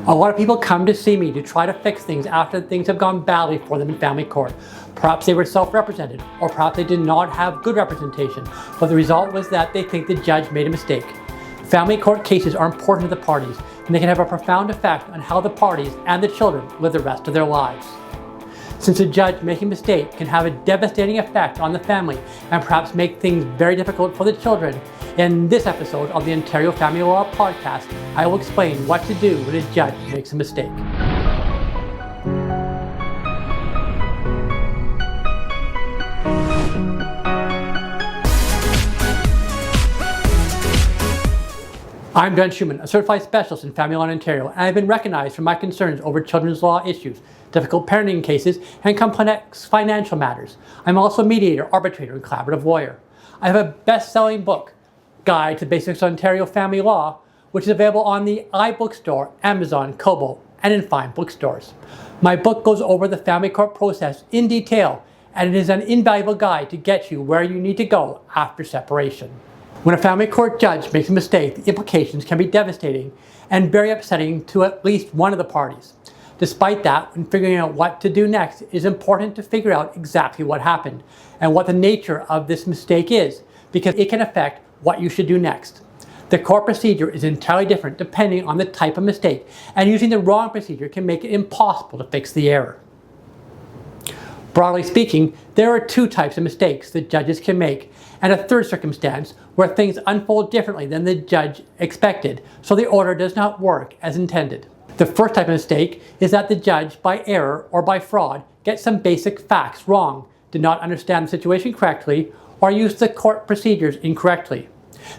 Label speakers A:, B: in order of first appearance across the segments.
A: A lot of people come to see me to try to fix things after things have gone badly for them in family court. Perhaps they were self-represented, or perhaps they did not have good representation, but the result was that they think the judge made a mistake. Family court cases are important to the parties, and they can have a profound effect on how the parties and the children live the rest of their lives. Since a judge making a mistake can have a devastating effect on the family and perhaps make things very difficult for the children, in this episode of the Ontario Family Law Podcast, I will explain what to do when a judge makes a mistake. I'm Schuman, a certified specialist in family law in Ontario, and I've been recognized for my concerns over children's law issues, difficult parenting cases, and complex financial matters. I'm also a mediator, arbitrator, and collaborative lawyer. I have a best-selling book, Guide to Basics of Ontario Family Law, which is available on the iBookstore, Amazon, Kobo, and in fine bookstores. My book goes over the family court process in detail, and it is an invaluable guide to get you where you need to go after separation. When a family court judge makes a mistake, the implications can be devastating and very upsetting to at least one of the parties. Despite that, when figuring out what to do next, it is important to figure out exactly what happened and what the nature of this mistake is, because it can affect what you should do next. The court procedure is entirely different depending on the type of mistake, and using the wrong procedure can make it impossible to fix the error. Broadly speaking, there are two types of mistakes that judges can make, and a third circumstance where things unfold differently than the judge expected, so the order does not work as intended. The first type of mistake is that the judge, by error or by fraud, gets some basic facts wrong, did not understand the situation correctly, or used the court procedures incorrectly.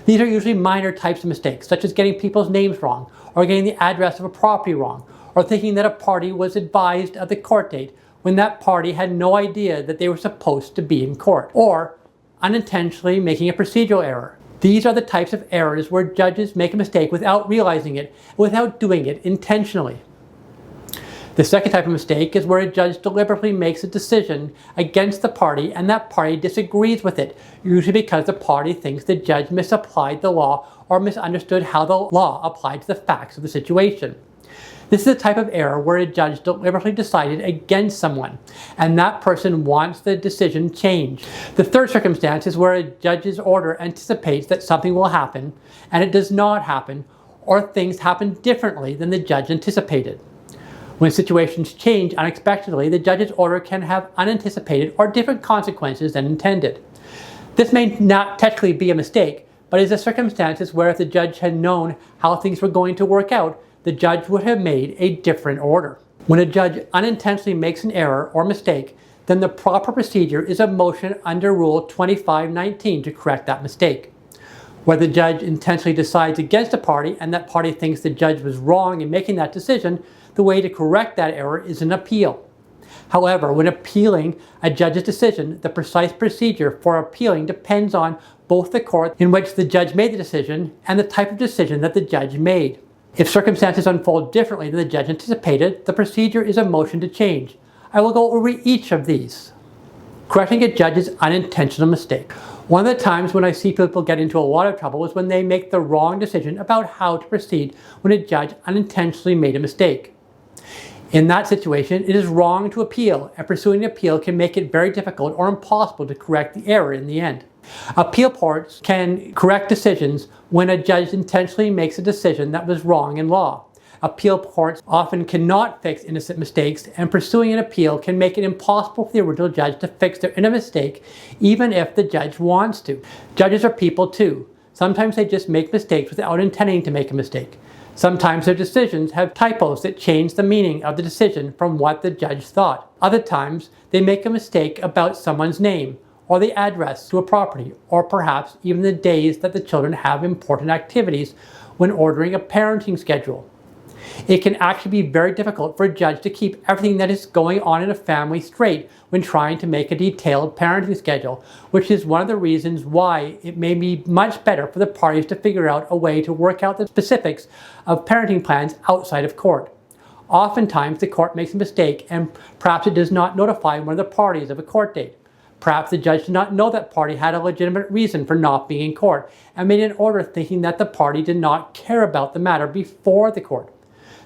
A: These are usually minor types of mistakes, such as getting people's names wrong, or getting the address of a property wrong, or thinking that a party was advised of the court date when that party had no idea that they were supposed to be in court, or unintentionally making a procedural error. These are the types of errors where judges make a mistake without realizing it, without doing it intentionally. The second type of mistake is where a judge deliberately makes a decision against the party and that party disagrees with it, usually because the party thinks the judge misapplied the law or misunderstood how the law applied to the facts of the situation. This is a type of error where a judge deliberately decided against someone, and that person wants the decision changed. The third circumstance is where a judge's order anticipates that something will happen, and it does not happen, or things happen differently than the judge anticipated. When situations change unexpectedly, the judge's order can have unanticipated or different consequences than intended. This may not technically be a mistake, but is a circumstance where if the judge had known how things were going to work out, the judge would have made a different order. When a judge unintentionally makes an error or mistake, then the proper procedure is a motion under Rule 2519 to correct that mistake. Where the judge intentionally decides against a party and that party thinks the judge was wrong in making that decision, the way to correct that error is an appeal. However, when appealing a judge's decision, the precise procedure for appealing depends on both the court in which the judge made the decision and the type of decision that the judge made. If circumstances unfold differently than the judge anticipated, the procedure is a motion to change. I will go over each of these. Correcting a judge's unintentional mistake. One of the times when I see people get into a lot of trouble is when they make the wrong decision about how to proceed when a judge unintentionally made a mistake. In that situation, it is wrong to appeal, and pursuing an appeal can make it very difficult or impossible to correct the error in the end. Appeal courts can correct decisions when a judge intentionally makes a decision that was wrong in law. Appeal courts often cannot fix innocent mistakes, and pursuing an appeal can make it impossible for the original judge to fix their innocent mistake, even if the judge wants to. Judges are people too. Sometimes they just make mistakes without intending to make a mistake. Sometimes their decisions have typos that change the meaning of the decision from what the judge thought. Other times, they make a mistake about someone's name, or the address to a property, or perhaps even the days that the children have important activities when ordering a parenting schedule. It can actually be very difficult for a judge to keep everything that is going on in a family straight when trying to make a detailed parenting schedule, which is one of the reasons why it may be much better for the parties to figure out a way to work out the specifics of parenting plans outside of court. Oftentimes, the court makes a mistake and perhaps it does not notify one of the parties of a court date. Perhaps the judge did not know that party had a legitimate reason for not being in court and made an order thinking that the party did not care about the matter before the court.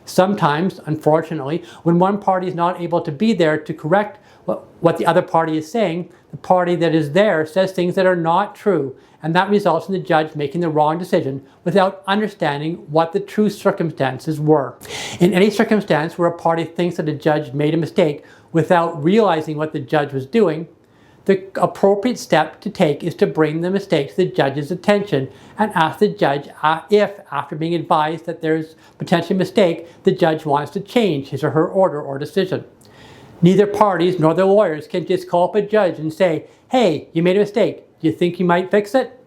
A: Sometimes, unfortunately, when one party is not able to be there to correct what the other party is saying, the party that is there says things that are not true, and that results in the judge making the wrong decision without understanding what the true circumstances were. In any circumstance where a party thinks that a judge made a mistake without realizing what the judge was doing, the appropriate step to take is to bring the mistake to the judge's attention and ask the judge if, after being advised that there's potentially a mistake, the judge wants to change his or her order or decision. Neither parties nor their lawyers can just call up a judge and say, "Hey, you made a mistake. Do you think you might fix it?"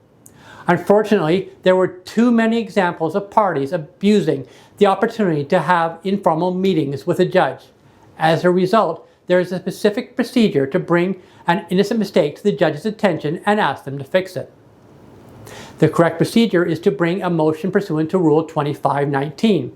A: Unfortunately, there were too many examples of parties abusing the opportunity to have informal meetings with a judge. As a result, there is a specific procedure to bring an innocent mistake to the judge's attention and ask them to fix it. The correct procedure is to bring a motion pursuant to Rule 2519.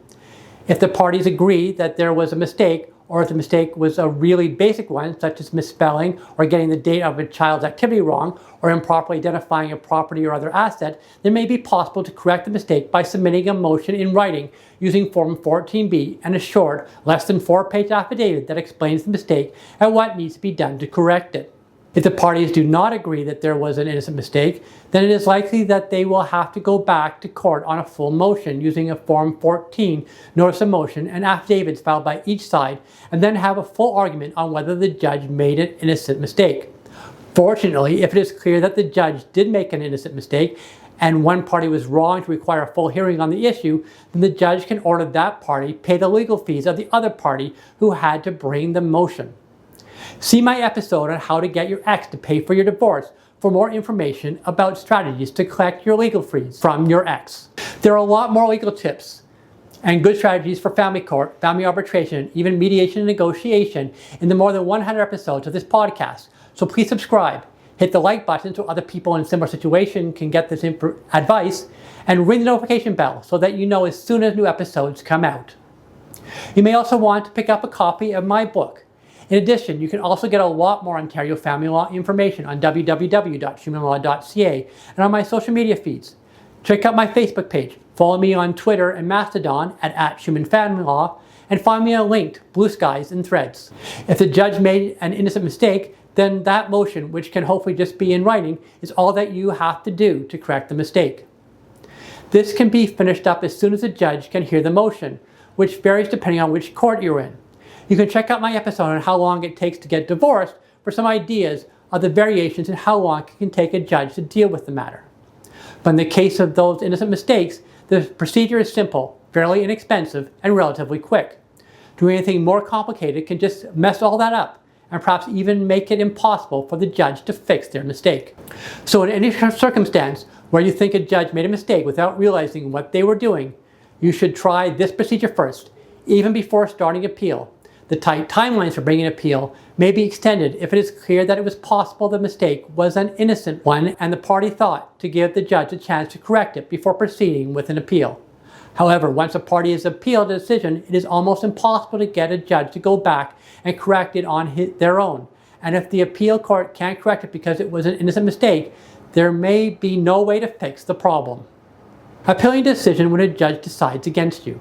A: If the parties agree that there was a mistake, or if the mistake was a really basic one, such as misspelling or getting the date of a child's activity wrong, or improperly identifying a property or other asset, then it may be possible to correct the mistake by submitting a motion in writing using Form 14B and a short, less than 4-page affidavit that explains the mistake and what needs to be done to correct it. If the parties do not agree that there was an innocent mistake, then it is likely that they will have to go back to court on a full motion using a Form 14 notice of motion and affidavits filed by each side, and then have a full argument on whether the judge made an innocent mistake. Fortunately, if it is clear that the judge did make an innocent mistake and one party was wrong to require a full hearing on the issue, then the judge can order that party pay the legal fees of the other party who had to bring the motion. See my episode on how to get your ex to pay for your divorce for more information about strategies to collect your legal fees from your ex. There are a lot more legal tips and good strategies for family court, family arbitration, even mediation and negotiation in the more than 100 episodes of this podcast. So please subscribe, hit the like button so other people in a similar situation can get this advice, and ring the notification bell so that you know as soon as new episodes come out. You may also want to pick up a copy of my book. In addition, you can also get a lot more Ontario family law information on www.schumanlaw.ca and on my social media feeds. Check out my Facebook page, follow me on Twitter and Mastodon at @SchumanFamilyLaw, and find me on LinkedIn, Blue Skies, and Threads. If the judge made an innocent mistake, then that motion, which can hopefully just be in writing, is all that you have to do to correct the mistake. This can be finished up as soon as the judge can hear the motion, which varies depending on which court you're in. You can check out my episode on how long it takes to get divorced for some ideas of the variations in how long it can take a judge to deal with the matter. But in the case of those innocent mistakes, the procedure is simple, fairly inexpensive, and relatively quick. Doing anything more complicated can just mess all that up and perhaps even make it impossible for the judge to fix their mistake. So in any circumstance where you think a judge made a mistake without realizing what they were doing, you should try this procedure first, even before starting appeal. The tight timelines for bringing an appeal may be extended if it is clear that it was possible the mistake was an innocent one and the party thought to give the judge a chance to correct it before proceeding with an appeal. However, once a party has appealed a decision, it is almost impossible to get a judge to go back and correct it on their own. And if the appeal court can't correct it because it was an innocent mistake, there may be no way to fix the problem. Appealing a decision when a judge decides against you.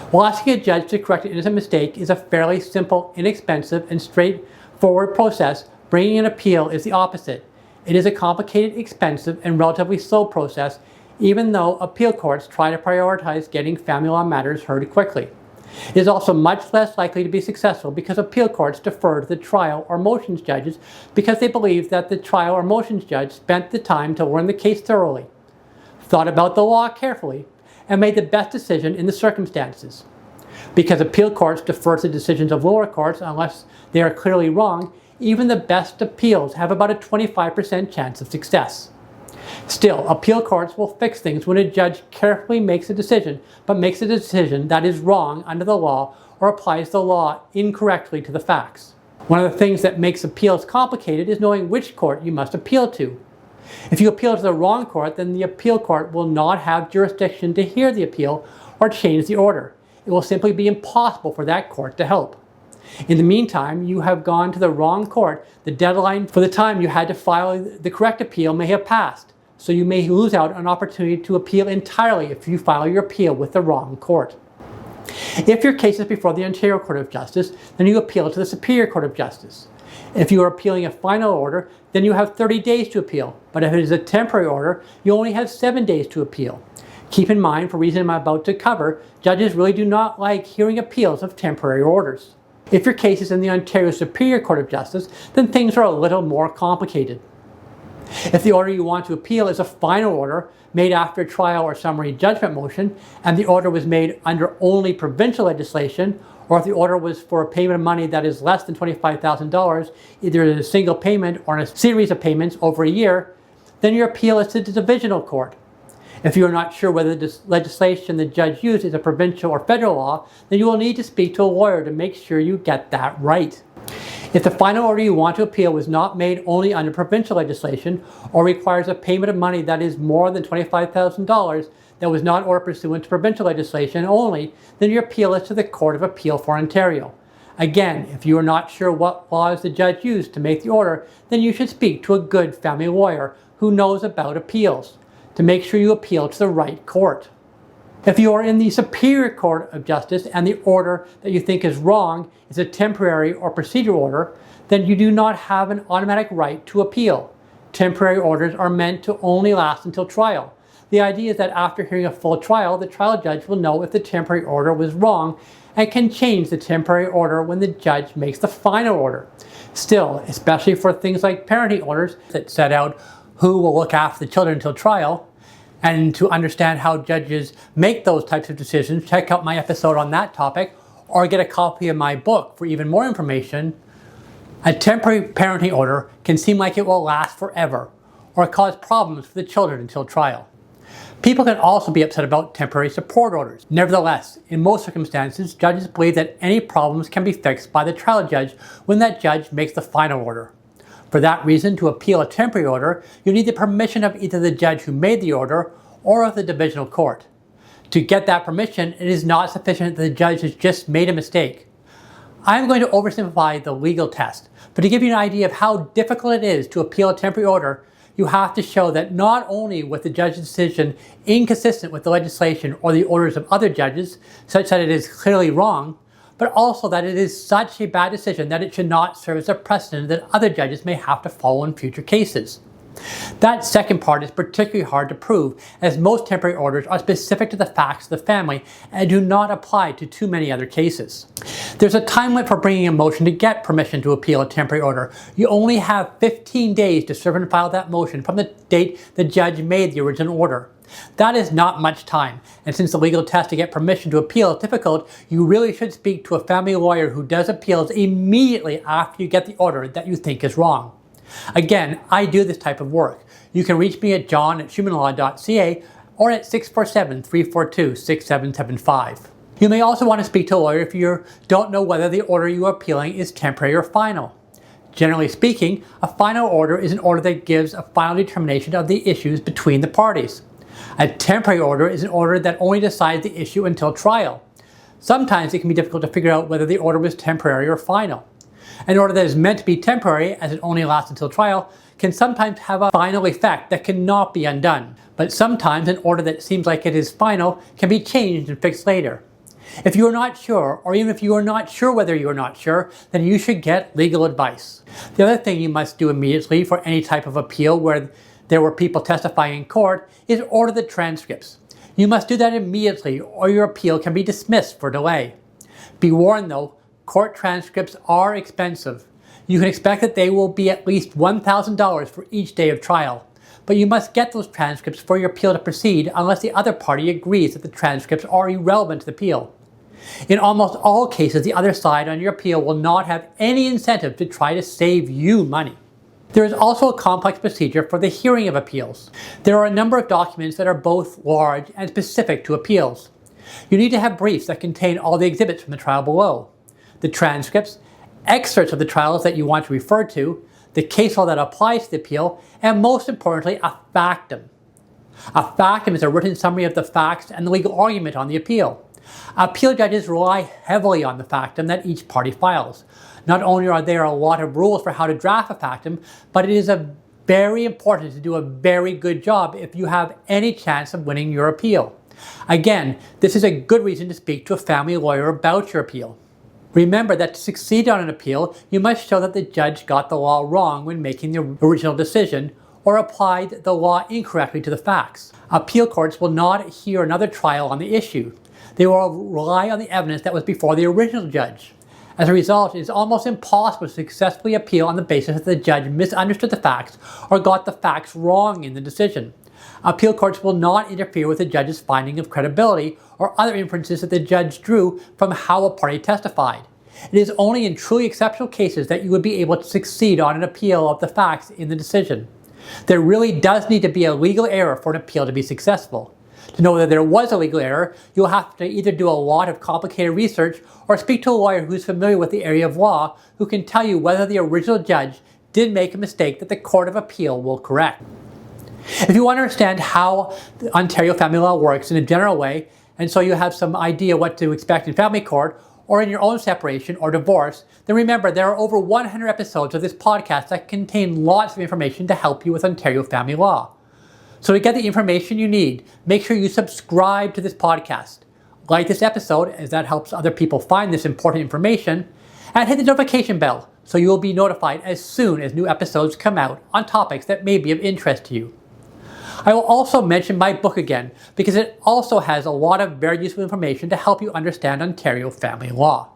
A: While asking a judge to correct an innocent mistake is a fairly simple, inexpensive, and straightforward process, bringing an appeal is the opposite. It is a complicated, expensive, and relatively slow process, even though appeal courts try to prioritize getting family law matters heard quickly. It is also much less likely to be successful because appeal courts defer to the trial or motions judges because they believe that the trial or motions judge spent the time to learn the case thoroughly, thought about the law carefully, and made the best decision in the circumstances. Because appeal courts defer to the decisions of lower courts unless they are clearly wrong, even the best appeals have about a 25% chance of success. Still, appeal courts will fix things when a judge carefully makes a decision, but makes a decision that is wrong under the law or applies the law incorrectly to the facts. One of the things that makes appeals complicated is knowing which court you must appeal to. If you appeal to the wrong court, then the appeal court will not have jurisdiction to hear the appeal or change the order. It will simply be impossible for that court to help. In the meantime, you have gone to the wrong court. The deadline for the time you had to file the correct appeal may have passed, so you may lose out on an opportunity to appeal entirely if you file your appeal with the wrong court. If your case is before the Ontario Court of Justice, then you appeal to the Superior Court of Justice. If you are appealing a final order, then you have 30 days to appeal. But if it is a temporary order, you only have 7 days to appeal. Keep in mind, for reasons I'm about to cover, judges really do not like hearing appeals of temporary orders. If your case is in the Ontario Superior Court of Justice, then things are a little more complicated. If the order you want to appeal is a final order made after a trial or summary judgment motion, and the order was made under only provincial legislation, or if the order was for a payment of money that is less than $25,000, either in a single payment or in a series of payments over a year, then your appeal is to the divisional court. If you are not sure whether the legislation the judge used is a provincial or federal law, then you will need to speak to a lawyer to make sure you get that right. If the final order you want to appeal was not made only under provincial legislation or requires a payment of money that is more than $25,000 that was not ordered pursuant to provincial legislation only, then your appeal is to the Court of Appeal for Ontario. Again, if you are not sure what laws the judge used to make the order, then you should speak to a good family lawyer who knows about appeals to make sure you appeal to the right court. If you are in the Superior Court of Justice and the order that you think is wrong is a temporary or procedural order, then you do not have an automatic right to appeal. Temporary orders are meant to only last until trial. The idea is that after hearing a full trial, the trial judge will know if the temporary order was wrong and can change the temporary order when the judge makes the final order. Still, especially for things like parenting orders that set out who will look after the children until trial, and to understand how judges make those types of decisions, check out my episode on that topic, or get a copy of my book for even more information. A temporary parenting order can seem like it will last forever, or cause problems for the children until trial. People can also be upset about temporary support orders. Nevertheless, in most circumstances, judges believe that any problems can be fixed by the trial judge when that judge makes the final order. For that reason, to appeal a temporary order, you need the permission of either the judge who made the order or of the divisional court. To get that permission, it is not sufficient that the judge has just made a mistake. I'm going to oversimplify the legal test, but to give you an idea of how difficult it is to appeal a temporary order, you have to show that not only was the judge's decision inconsistent with the legislation or the orders of other judges, such that it is clearly wrong, but also that it is such a bad decision that it should not serve as a precedent that other judges may have to follow in future cases. That second part is particularly hard to prove, as most temporary orders are specific to the facts of the family and do not apply to too many other cases. There's a time limit for bringing a motion to get permission to appeal a temporary order. You only have 15 days to serve and file that motion from the date the judge made the original order. That is not much time, and since the legal test to get permission to appeal is difficult, you really should speak to a family lawyer who does appeals immediately after you get the order that you think is wrong. Again, I do this type of work. You can reach me at john@schumanlaw.ca or at 647-342-6775. You may also want to speak to a lawyer if you don't know whether the order you are appealing is temporary or final. Generally speaking, a final order is an order that gives a final determination of the issues between the parties. A temporary order is an order that only decides the issue until trial. Sometimes it can be difficult to figure out whether the order was temporary or final. An order that is meant to be temporary, as it only lasts until trial, can sometimes have a final effect that cannot be undone. But sometimes an order that seems like it is final can be changed and fixed later. If you are not sure, or even if you are not sure whether you are not sure, then you should get legal advice. The other thing you must do immediately for any type of appeal where there were people testifying in court is order the transcripts. You must do that immediately or your appeal can be dismissed for delay. Be warned though, court transcripts are expensive. You can expect that they will be at least $1,000 for each day of trial. But you must get those transcripts for your appeal to proceed unless the other party agrees that the transcripts are irrelevant to the appeal. In almost all cases, the other side on your appeal will not have any incentive to try to save you money. There is also a complex procedure for the hearing of appeals. There are a number of documents that are both large and specific to appeals. You need to have briefs that contain all the exhibits from the trial below, the transcripts, excerpts of the trials that you want to refer to, the case law that applies to the appeal, and most importantly, a factum. A factum is a written summary of the facts and the legal argument on the appeal. Appeal judges rely heavily on the factum that each party files. Not only are there a lot of rules for how to draft a factum, but it is very important to do a very good job if you have any chance of winning your appeal. Again, this is a good reason to speak to a family lawyer about your appeal. Remember that to succeed on an appeal, you must show that the judge got the law wrong when making the original decision or applied the law incorrectly to the facts. Appeal courts will not hear another trial on the issue. They will rely on the evidence that was before the original judge. As a result, it is almost impossible to successfully appeal on the basis that the judge misunderstood the facts or got the facts wrong in the decision. Appeal courts will not interfere with the judge's finding of credibility or other inferences that the judge drew from how a party testified. It is only in truly exceptional cases that you would be able to succeed on an appeal of the facts in the decision. There really does need to be a legal error for an appeal to be successful. To know that there was a legal error, you'll have to either do a lot of complicated research or speak to a lawyer who's familiar with the area of law who can tell you whether the original judge did make a mistake that the Court of Appeal will correct. If you want to understand how the Ontario family law works in a general way, and so you have some idea what to expect in family court or in your own separation or divorce, then remember there are over 100 episodes of this podcast that contain lots of information to help you with Ontario family law. So to get the information you need, make sure you subscribe to this podcast. Like this episode, as that helps other people find this important information, and hit the notification bell so you will be notified as soon as new episodes come out on topics that may be of interest to you. I will also mention my book again because it also has a lot of very useful information to help you understand Ontario family law.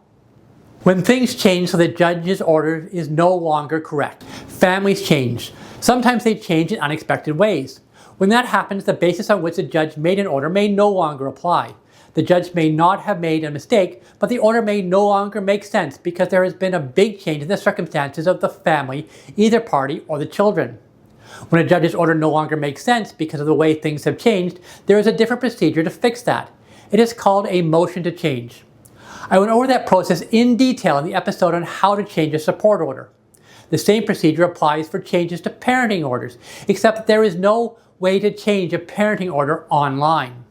A: When things change so the judge's order is no longer correct, families change. Sometimes they change in unexpected ways. When that happens, the basis on which the judge made an order may no longer apply. The judge may not have made a mistake, but the order may no longer make sense because there has been a big change in the circumstances of the family, either party, or the children. When a judge's order no longer makes sense because of the way things have changed, there is a different procedure to fix that. It is called a motion to change. I went over that process in detail in the episode on how to change a support order. The same procedure applies for changes to parenting orders, except that there is no way to change a parenting order online.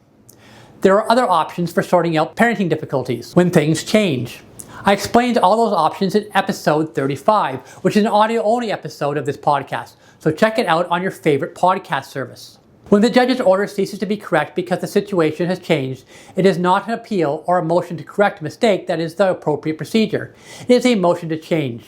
A: There are other options for sorting out parenting difficulties when things change. I explained all those options in episode 35, which is an audio-only episode of this podcast, so check it out on your favorite podcast service. When the judge's order ceases to be correct because the situation has changed, it is not an appeal or a motion to correct a mistake that is the appropriate procedure. It is a motion to change.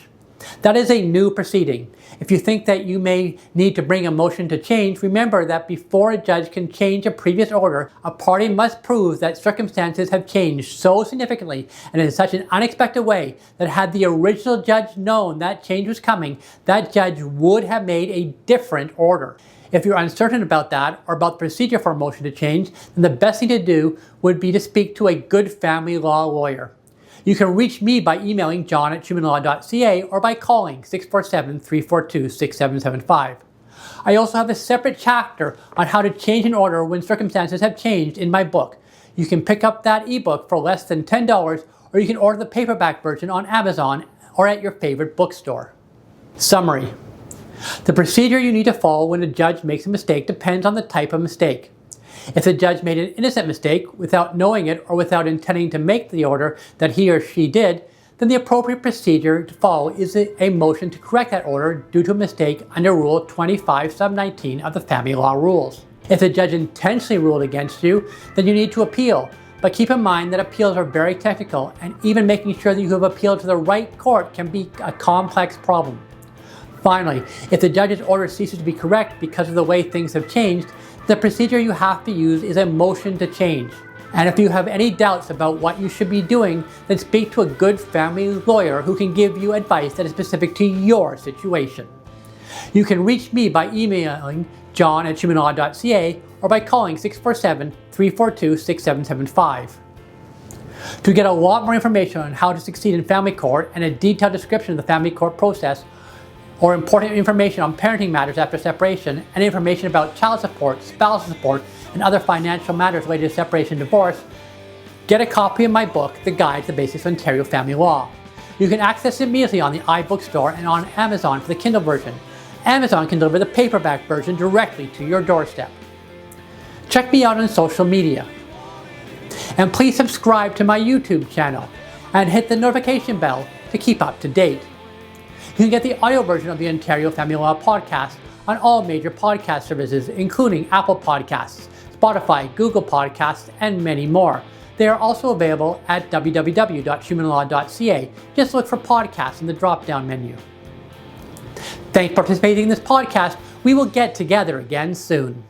A: That is a new proceeding. If you think that you may need to bring a motion to change, remember that before a judge can change a previous order, a party must prove that circumstances have changed so significantly and in such an unexpected way that had the original judge known that change was coming, that judge would have made a different order. If you're uncertain about that or about the procedure for a motion to change, then the best thing to do would be to speak to a good family law lawyer. You can reach me by emailing john@schumanlaw.ca or by calling 647-342-6775. I also have a separate chapter on how to change an order when circumstances have changed in my book. You can pick up that ebook for less than $10, or you can order the paperback version on Amazon or at your favorite bookstore. Summary. The procedure you need to follow when a judge makes a mistake depends on the type of mistake. If the judge made an innocent mistake without knowing it or without intending to make the order that he or she did, then the appropriate procedure to follow is a motion to correct that order due to a mistake under Rule 25 sub 19 of the Family Law Rules. If the judge intentionally ruled against you, then you need to appeal. But keep in mind that appeals are very technical, and even making sure that you have appealed to the right court can be a complex problem. Finally, if the judge's order ceases to be correct because of the way things have changed, the procedure you have to use is a motion to change. And if you have any doubts about what you should be doing, then speak to a good family lawyer who can give you advice that is specific to your situation. You can reach me by emailing john@schumanlaw.ca or by calling 647-342-6775. To get a lot more information on how to succeed in family court and a detailed description of the family court process, or important information on parenting matters after separation, and information about child support, spousal support, and other financial matters related to separation and divorce, get a copy of my book, The Guide to the Basics of Ontario Family Law. You can access it immediately on the iBookstore and on Amazon for the Kindle version. Amazon can deliver the paperback version directly to your doorstep. Check me out on social media. And please subscribe to my YouTube channel and hit the notification bell to keep up to date. You can get the audio version of the Ontario Family Law podcast on all major podcast services, including Apple Podcasts, Spotify, Google Podcasts, and many more. They are also available at www.schumanlaw.ca. Just look for podcasts in the drop-down menu. Thanks for participating in this podcast. We will get together again soon.